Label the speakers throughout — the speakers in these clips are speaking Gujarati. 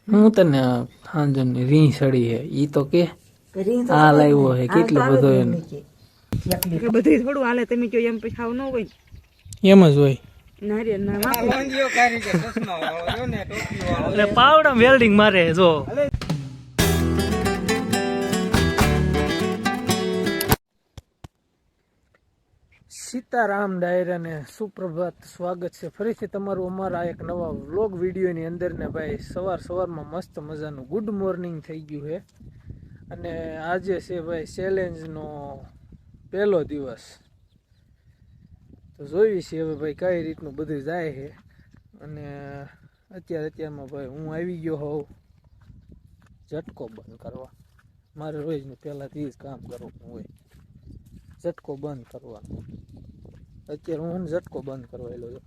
Speaker 1: હું તને હાંજની રી સડી હે ઈ તો કે આ લાવ્યો હે કેટલો બધો એમ
Speaker 2: બધું થોડું હાલે તમે જો એમ પછી ખાવ ન હોય
Speaker 1: એમ જ હોય
Speaker 2: ના રે ના એટલે પાવડા વેલ્ડિંગ મારે જો
Speaker 1: સીતારામ ડાયરા ને સુપ્રભાત સ્વાગત છે ફરીથી તમારું અમારા એક નવા વ્લોગ વિડીયોની અંદર ને ભાઈ સવારમાં મસ્ત મજાનું ગુડ મોર્નિંગ થઈ ગયું છે અને આજે છે ભાઈ ચેલેન્જનો પહેલો દિવસ તો જોઈએ છીએ હવે ભાઈ કઈ રીતનું બધું જાય છે અને અત્યારમાં ભાઈ હું આવી ગયો હોઉં ઝટકો બંધ કરવા મારે રોજનું પહેલાંથી જ કામ કરવું હોય ઝટકો બંધ કરવાનો અત્યારે હું ઝટકો બંધ કરવાયેલો છું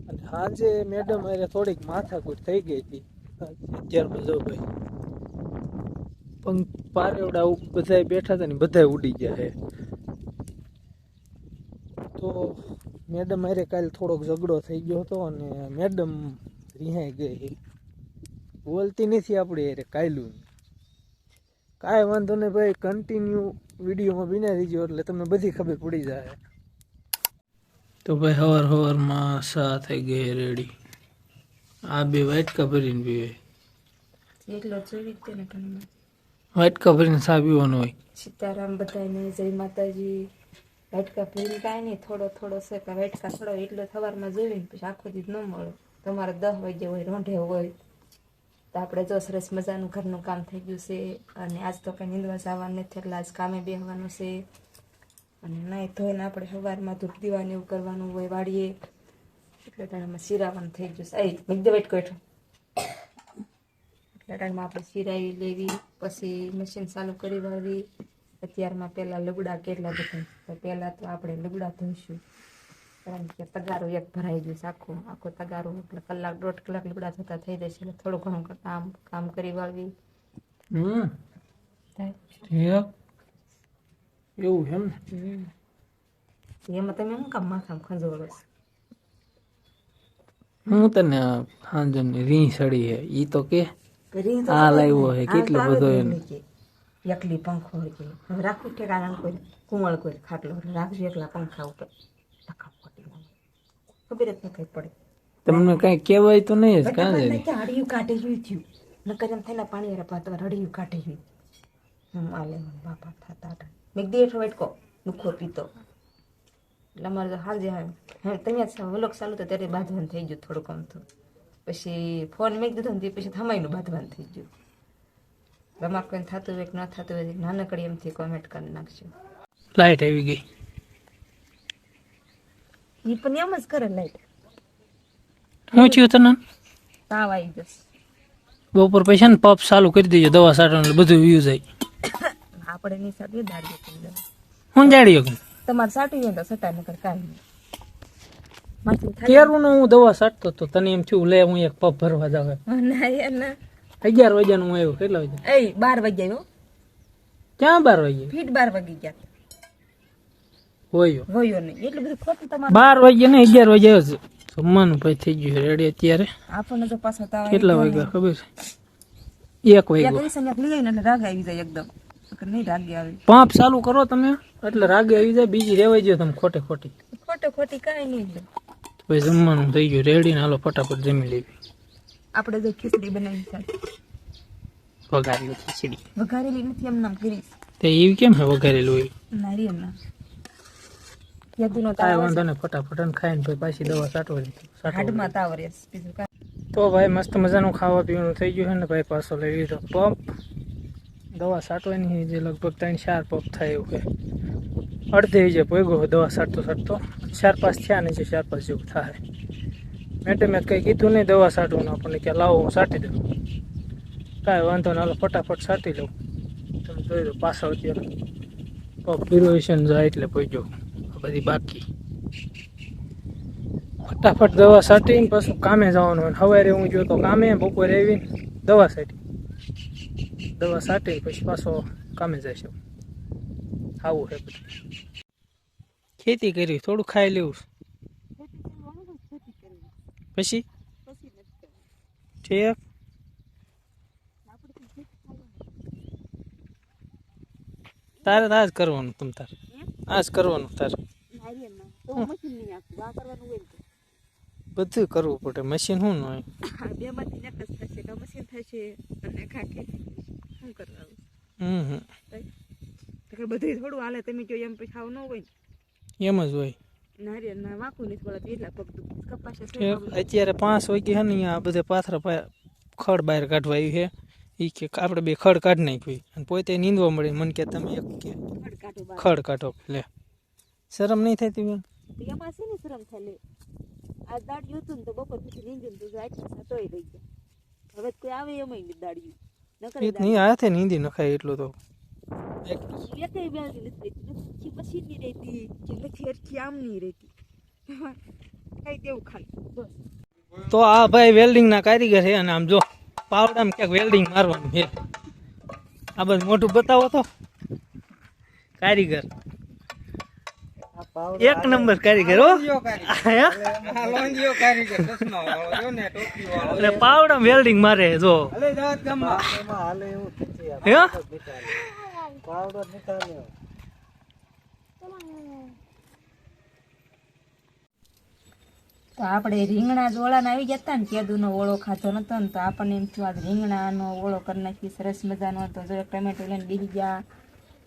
Speaker 1: અને સાંજે મેડમ અરે થોડીક માથાકૂટ થઈ ગઈ હતી અત્યારમાં જો ભાઈ પારેવડા બધા બેઠા હતા ને બધા ઉડી ગયા છે તો મેડમ અરે કાલે થોડોક ઝઘડો થઈ ગયો હતો અને મેડમ રિહાઈ ગઈ બોલતી નથી આપણે અરે કાયલું કાંઈ વાંધો નહીં ભાઈ કન્ટિન્યુ વિડીયોમાં બિના રહીજો એટલે તમને બધી ખબર પડી જાય તો ભાઈ હવારમાં સા થઈ ગઈ રેડી આ બે વાટકા ભરીને પીવે
Speaker 2: એટલો જોઈ ને
Speaker 1: વાટકા ભરીને સા પીવાનો હોય
Speaker 2: સીતારામ બધાને જય માતાજી વાટકા ભરીને કાંઈ નહીં થોડો છે કે વાટકા થોડો એટલો સવારમાં જોઈને પછી આખો દી ન મળે તમારે 10 વાગે હોય રોંઢે હોય તો આપણે જો સરસ મજાનું ઘરનું કામ થઈ ગયું છે અને આજ તો કંઈ નીંદવા જવાનું નથી એટલે આજ કામે બેસવાનું છે અને નાઈ ધોઈને આપણે સવારમાં ધૂપ દીવાને એવું કરવાનું હોય વાળીએ એટલે ટાઈમમાં શિરાવાનું થઈ ગયું છે એકદમ વેટ કરો એટલે ટાઈમમાં આપણે શિરાવી લેવી પછી મશીન ચાલુ કરી વાળવી અત્યારમાં પહેલાં લુગડા કેટલા બધા તો પહેલાં તો આપણે લુગડા ધોઈશું કારણ કે તગારો એક ભરાઈ ગયું છે આખો તગારો એટલે કલાક 1.5 કલાક લુગડા થતા થઈ જશે એટલે થોડું ઘણું કામ કરી વાળવી
Speaker 1: એવું એમ
Speaker 2: એમાં તમે શું કામ માથામાં ખંજોળો છો
Speaker 1: હું તને હાંજની રી સડી હે ઈ તો કે આ લાવ્યો હે કેટલો બધો એમ
Speaker 2: એકલી પંખો હોય કે હવે રાખું ઠેકાણા કોઈ કુંવળ કોઈ ખાટલો રાખજો એકલા પંખા ઉપર ખબર જ નથી પડે
Speaker 1: તમને કઈ કહેવાય તો નહીં જ કાં
Speaker 2: હડિયું કાઢે થયું નકર એમ થયેલા પાણી પાત હડિયું કાઢે આલે બાપા થતા મેં દેઠ વાટકો નુખો પીતો એટલે અમારે તો હાલ જે તમે વ્લોગ ચાલુ તો ત્યારે બાંધવાનું થઈ ગયું થોડુંક આમ તો પછી ફોન મેં દીધો ને પછી થમાઈનું બાંધવાનું થઈ ગયું તમારે કોઈ થતું હોય કે ન થતું હોય નાનકડી એમથી કોમેન્ટ કરી નાખજો
Speaker 1: લાઈટ આવી ગઈ
Speaker 2: એ પણ એમ જ કરે લાઈટ
Speaker 1: હું થયું તને
Speaker 2: તાવ આવી જશે
Speaker 1: બપોર પછી ને પપ ચાલુ કરી દેજો દવા છાંટવાનું એટલે બધું વ્યૂ જાય
Speaker 2: આપણે ની સાથે દાડીએ કરી દે
Speaker 1: હું જાડીયો
Speaker 2: તમારે સાટી હોય તો સટા નકર કાઈ નહીં
Speaker 1: કેરું હું દવા છાંટતો તો તને એમ થયું લે હું એક પપ ભરવા જાવ
Speaker 2: ના યાર ના
Speaker 1: 11 વાગ્યાનું હું આવ્યો કેટલા વાગ્યા
Speaker 2: 12 વાગ્યા
Speaker 1: ક્યાં 12 વાગ્યા
Speaker 2: ફીટ 12 વાગી ગયા
Speaker 1: હોયો
Speaker 2: નહીં એટલું બધું ખોટું તમારે
Speaker 1: 12 વાગ્યા ને 11 વાગ્યા જ જમવાનું ભાઈ થઈ ગયું રેડી અત્યારે
Speaker 2: આપણને તો પાછો તાવ
Speaker 1: કેટલા વાગ્યા ખબર છે 1 વાગ્યો
Speaker 2: લઈ ને રાગ આવી જાય એકદમ નહીં રાગે આવે
Speaker 1: પાંપ ચાલુ કરો તમે એટલે રાગે આવી જાય બીજી રેવાઈ જાય તમે ખોટી
Speaker 2: કાંઈ નહીં
Speaker 1: ભાઈ જમવાનું થઈ ગયું રેડી ને હાલો ફટાફટ જમી લેવી
Speaker 2: આપણે જો ખીચડી બનાવી છે
Speaker 1: વઘારેલી ખીચડી
Speaker 2: વઘારેલી નથી એમ નામ કરીશ
Speaker 1: તે એવી કેમ હે વઘારેલું હોય
Speaker 2: નારી એમ ના યદુનો
Speaker 1: તાવ વાંધો ને ફટાફટ ખાઈને ભાઈ પાછી દવા છાંટવાની
Speaker 2: હાડમાં તાવ રહેશે બીજું કાંઈ
Speaker 1: તો ભાઈ મસ્ત મજાનું ખાવા પીવાનું થઈ ગયું છે ને ભાઈ પાછો લઈ લીધો પંપ દવા છાંટવાની જે લગભગ 3-4 પંપ થાય એવું છે અડધે જે ભેગો દવા છાંટતો 4-5 થયા ને જે 4-5 જેવું થાય મેડમે કંઈ કીધું નહીં દવા છાંટવાનું આપણને કે લાવો હું છાંટી દઉં કાંઈ વાંધો ને હાલો ફટાફટ છાંટી લઉં તમે જોઈ દો પાછળ અત્યારે પંપ ડ્યુરેશન જાય એટલે પહોંચ્યો બધી બાકી ફટાફટ દવા છાંટીને પાછું કામે જવાનું હોય સવારે હું ગયો તો કામે બપોરે આવીને દવા છાંટી પછી પાછો કામે જઈશું આવું છે બધું ખેતી કરી થોડું ખાઈ લેવું પછી ઠીક તારે તો આજ કરવાનું તમ તારે આજ કરવાનું તારે
Speaker 2: તો મશીન નહીં આપતું આ કરવાનું હોય ને
Speaker 1: બધું કરવું પડે મશીન શું ન હોય
Speaker 2: બે માંથી નકસ થશે કે મશીન થશે અને ખાખે શું કરવાનું તો કે બધું થોડું હાલે તમે જો એમ પછી ખાવ ન હોય ને
Speaker 1: એમ જ હોય
Speaker 2: નારિયેળ ના વાકું નથી પડે એટલા પગ કપાસ
Speaker 1: અત્યારે 5 વાગે છે ને અહીંયા બધે પાથરા ખડ બહાર કાઢવા આવ્યું છે એ કે આપણે બે ખડ કાઢી નાખ્યું અને પોતે નીંદવા મળે મને કે તમે એક કે ખડ કાઢો લે શરમ નહીં થતી બેન
Speaker 2: એમાં છે ને શરમ થાય લે આ દાડિયું હતું ને તો બપોર પછી નીંદ્યું તો આટલા તોય રહી ગયા હવે કોઈ આવે એમ નહીં દાડિયું
Speaker 1: એ નહીં હાથે નીંદી નખાય એટલું તો
Speaker 2: એકેય બેલડી નથી રહેતી પછી નહીં રહેતી કે નથી અરખી આમ નહીં રહેતી કઈ દેવું ખાલી બસ
Speaker 1: તો આ ભાઈ વેલ્ડિંગ ના કારીગર છે અને આમ જો પાવડામાં ક્યાંક વેલ્ડિંગ મારવાનું છે આ બધું મોટું બતાવો તો કારીગર એક નંબર કારીગર હો એટલે પાવડા વેલ્ડિંગ મારે જો
Speaker 2: તો આપણે રીંગણા ઓળાને આવી જતા ને કેદુનો ઓળો ખાધો નતો ને તો આપણને એમ થયું આજ રીંગણાનો ઓળો કરી નાખી સરસ મજાનો હતો જો ટમેટો લઈને બીજી ગયા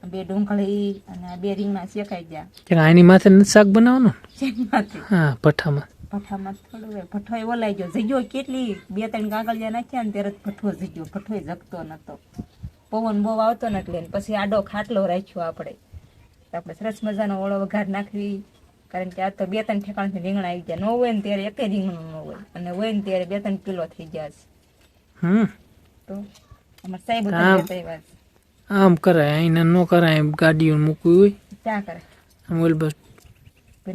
Speaker 2: 2 ડુંગળી અને 2 રીંગણા શેકાઈ ગયા
Speaker 1: આની માથે શાક બનાવવાનું
Speaker 2: શેકમાંથી
Speaker 1: હા
Speaker 2: ભઠ્ઠામાં થોડું ભઠ્ઠો ઓલાઈ ગયો જગ્યો કેટલી 2-3 કાગળિયા નાખ્યા ને ત્યારે ભઠ્ઠો જગ્યો ભઠ્ઠો જગતો નતો પવન બહુ આવતો ને એટલે પછી આડો ખાટલો રાખ્યો આપણે સરસ મજાનો ઓળો વઘાર નાખવી કારણ કે આ તો 2-3 ઠેકાણથી રીંગણા આવી ગયા ન હોય ને ત્યારે એકે રીંગણું ન હોય અને હોય ને ત્યારે 2-3 કિલો થઈ ગયા છે તો અમારે સાહેબ
Speaker 1: આમ કરાય અહીંના ન કરાય ગાડીઓ મૂકવી હોય
Speaker 2: ક્યાં કરે
Speaker 1: આમ ઓલ બસ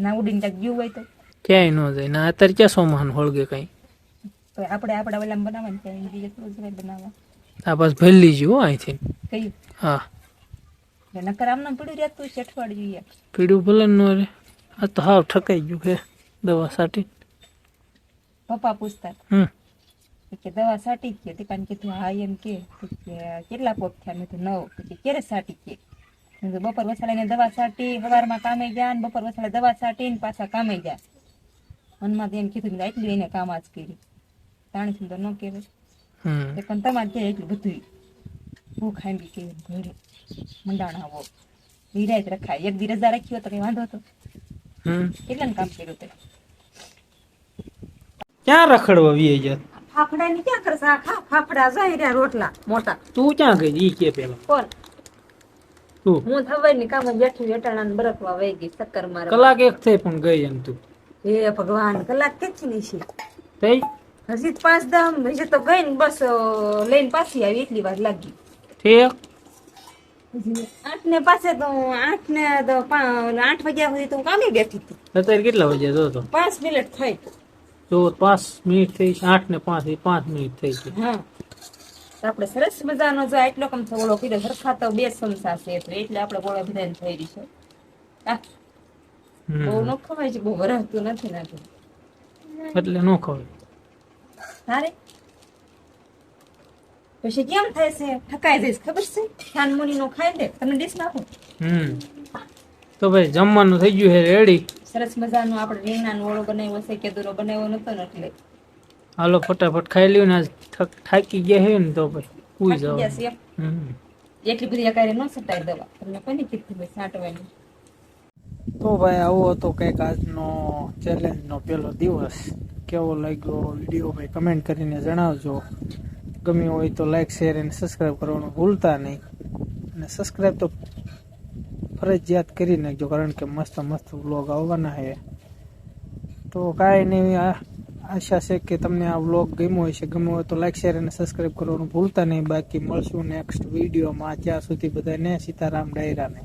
Speaker 2: ના ઉડીને ક્યાંક ગયું હોય તો
Speaker 1: ક્યાંય ન જાય ના અત્યારે ક્યાં સોમાન હોળગે કઈ
Speaker 2: તો આપણે આપણા ઓલામાં બનાવવાનું ત્યાં બીજે થોડું જ બનાવવા
Speaker 1: આ બસ ભેલી જ હો અહીંથી
Speaker 2: કયું
Speaker 1: હા
Speaker 2: નકર આમને પીડું રહેતું છે અઠવાડિયું
Speaker 1: પીડું ભલે ન રે આ તો હાવ ઠકાઈ ગયું છે દવા સાટી
Speaker 2: પપ્પા પૂછતા કે દવા સાટી કે તે કારણ કે તું હા એમ કે કેટલા પોપ થયા મેં તો 9 પછી ક્યારે સાટી કે બપોર વસાડીને દવા સાટી સવારમાં કામે ગયા ને બપોર વસાડે દવા સાટીને પાછા કામે ગયા મનમાં એમ કીધું કે એટલી એને કામ જ કરી તાણી તો ન કહેવાય પણ તમારે કે એટલું બધું ભૂખ ખાંડી કે ઘરે મંડાણ આવો વિરાય રખાય એક દી રજા રાખ્યો તો કઈ વાંધો હતો કેટલાનું કામ કર્યું તે
Speaker 1: ક્યાં રખડવા વી જાય
Speaker 2: ફાફડા ની ક્યાં કરશે ફાફડા જાય રહ્યા રોટલા મોટા
Speaker 1: તું ક્યાં ગઈ ઈ કે પેલા
Speaker 2: કોણ
Speaker 1: તું
Speaker 2: હું થવાય ની કામ બેઠી વેટાણા ને બરફવા વહી ગઈ ચક્કર મારે
Speaker 1: કલાક એક થઈ પણ ગઈ એમ તું
Speaker 2: હે ભગવાન કલાક કેટલી છે
Speaker 1: થઈ
Speaker 2: હજી 5-10 હજી તો ગઈ ને બસ લઈને પાછી આવી એટલી વાર લાગી
Speaker 1: ઠીક
Speaker 2: 8 ને પાસે તો 8 ને તો 8 વાગ્યા સુધી તો કામે બેઠી હતી
Speaker 1: અત્યારે કેટલા વાગ્યા જો તો
Speaker 2: 5 મિનિટ થઈ
Speaker 1: તો 5 મિનિટ થઈ 8 ને 5 મિનિટ થઈ ગઈ
Speaker 2: હા આપણે સરસ મજાનો જો આટલો કમ ઓળો કીધો સરખા તો 2 ચમચા છે એટલે આપણે ગોળો બધાને થઈ રહી છે બહુ ન ખવાય છે બહુ વરસતું નથી નાખ્યું
Speaker 1: એટલે ન ખવાય
Speaker 2: તારે પછી કેમ થાય છે ઠકાઈ જઈશ ખબર છે ખાનમુની નો ખાઈ દે તમને ડીશ નાખું
Speaker 1: તો ભાઈ જમવાનું થઈ ગયું છે રેડી
Speaker 2: સરસ મજાનો આપણે રીંગણાનો ઓળો બનાવ્યો છે કેદુરો બનાવ્યો નતો ને એટલે
Speaker 1: હાલો ફટાફટ ખાઈ લ્યો ને થાકી ગયા છે ને તો ભાઈ ઉઈ જાવ
Speaker 2: એટલી બધી અકારે ન સટાય દવા તમને કોની કીધું ભાઈ સાટવાની
Speaker 1: તો ભાઈ આવો હતો કંઈક આજનો ચેલેન્જનો પહેલો દિવસ કેવો લાગ્યો વિડીયો ભાઈ કમેન્ટ કરીને જણાવજો ગમ્યું હોય તો લાઈક શેર અને સબસ્ક્રાઈબ કરવાનું ભૂલતા નહીં અને સબસ્ક્રાઈબ તો ફરજિયાત કરી નાખજો કારણ કે મસ્ત મસ્ત વ્લોગ આવવાના છે તો કાંઈ નહીં આશા છે કે તમને આ વ્લોગ ગમ્યો હશે ગમ્યો હોય તો લાઈક શેર અને સબસ્ક્રાઈબ કરવાનું ભૂલતા નહીં બાકી મળશું નેક્સ્ટ વિડીયોમાં ત્યાં સુધી બધાને સીતારામ ડાયરાને